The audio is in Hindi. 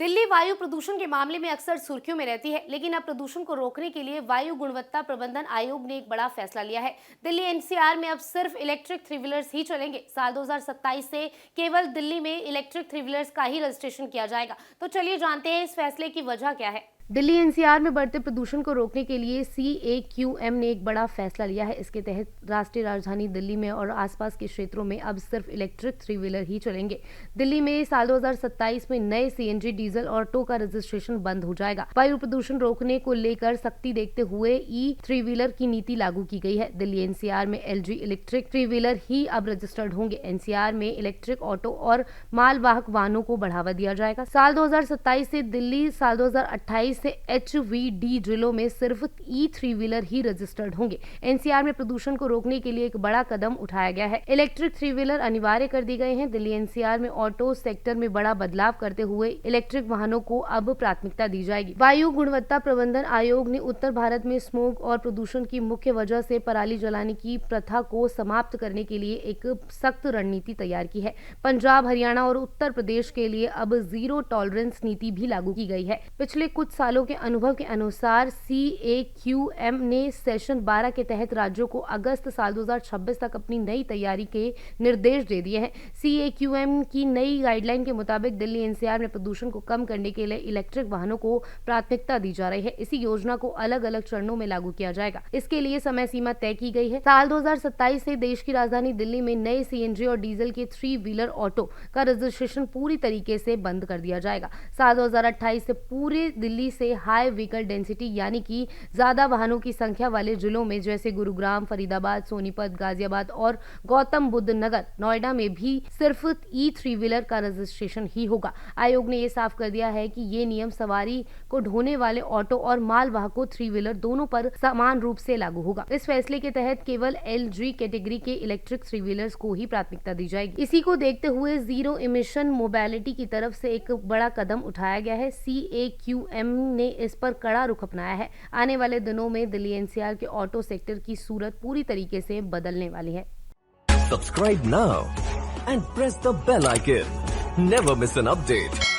दिल्ली वायु प्रदूषण के मामले में अक्सर सुर्खियों में रहती है, लेकिन अब प्रदूषण को रोकने के लिए वायु गुणवत्ता प्रबंधन आयोग ने एक बड़ा फैसला लिया है। दिल्ली एनसीआर में अब सिर्फ इलेक्ट्रिक थ्री व्हीलर्स ही चलेंगे। साल 2027 से केवल दिल्ली में इलेक्ट्रिक थ्री व्हीलर्स का ही रजिस्ट्रेशन किया जाएगा। तो चलिए जानते हैं इस फैसले की वजह क्या है। दिल्ली एनसीआर में बढ़ते प्रदूषण को रोकने के लिए CAQM ने एक बड़ा फैसला लिया है। इसके तहत राष्ट्रीय राजधानी दिल्ली में और आसपास के क्षेत्रों में अब सिर्फ इलेक्ट्रिक थ्री व्हीलर ही चलेंगे। दिल्ली में साल 2027 में नए CNG, डीजल और ऑटो का रजिस्ट्रेशन बंद हो जाएगा। वायु प्रदूषण रोकने को लेकर सख्ती देखते हुए थ्री व्हीलर की नीति लागू की गई है। दिल्ली एनसीआर में LG इलेक्ट्रिक थ्री व्हीलर ही अब रजिस्टर्ड होंगे। एनसीआर में इलेक्ट्रिक ऑटो और मालवाहक वाहनों को बढ़ावा दिया जाएगा। साल 2027 से दिल्ली, साल 2028 से HVD जिलों में सिर्फ थ्री व्हीलर ही रजिस्टर्ड होंगे। एनसीआर में प्रदूषण को रोकने के लिए एक बड़ा कदम उठाया गया है। इलेक्ट्रिक थ्री व्हीलर अनिवार्य कर दी गए हैं। दिल्ली एनसीआर में ऑटो सेक्टर में बड़ा बदलाव करते हुए इलेक्ट्रिक वाहनों को अब प्राथमिकता दी जाएगी। वायु गुणवत्ता प्रबंधन आयोग ने उत्तर भारत में स्मोक और प्रदूषण की मुख्य वजह से पराली जलाने की प्रथा को समाप्त करने के लिए एक सख्त रणनीति तैयार की है। पंजाब, हरियाणा और उत्तर प्रदेश के लिए अब जीरो टॉलरेंस नीति भी लागू की गई है। पिछले कुछ सालों के अनुभव के अनुसार CAQM ने सेशन 12 के तहत राज्यों को अगस्त साल 2026 तक अपनी नई तैयारी के निर्देश दे दिए हैं। CAQM की नई गाइडलाइन के मुताबिक दिल्ली एनसीआर में प्रदूषण को कम करने के लिए इलेक्ट्रिक वाहनों को प्राथमिकता दी जा रही है। इसी योजना को अलग अलग चरणों में लागू किया जाएगा। इसके लिए समय सीमा तय की गई है। साल 2027 से देश की राजधानी दिल्ली में नए CNG और डीजल के थ्री व्हीलर ऑटो का रजिस्ट्रेशन पूरी तरीके से बंद कर दिया जाएगा। साल 2028 से पूरे दिल्ली से हाई व्हीकल डेंसिटी यानी कि ज्यादा वाहनों की संख्या वाले जिलों में जैसे गुरुग्राम, फरीदाबाद, सोनीपत, गाजियाबाद और गौतम बुद्ध नगर, नोएडा में भी सिर्फ थ्री व्हीलर का रजिस्ट्रेशन ही होगा। आयोग ने यह साफ कर दिया है कि ये नियम सवारी को ढोने वाले ऑटो और मालवाहकों थ्री व्हीलर दोनों पर समान रूप से लागू होगा। इस फैसले के तहत केवल LG कैटेगरी के इलेक्ट्रिक थ्री व्हीलर्स को ही प्राथमिकता दी जाएगी। इसी को देखते हुए जीरो इमिशन मोबिलिटी की तरफ से एक बड़ा कदम उठाया गया है। CAQM ने इस पर कड़ा रुख अपनाया है। आने वाले दिनों में दिल्ली एनसीआर के ऑटो सेक्टर की सूरत पूरी तरीके से बदलने वाली है। Subscribe now and press the bell icon. Never miss an update.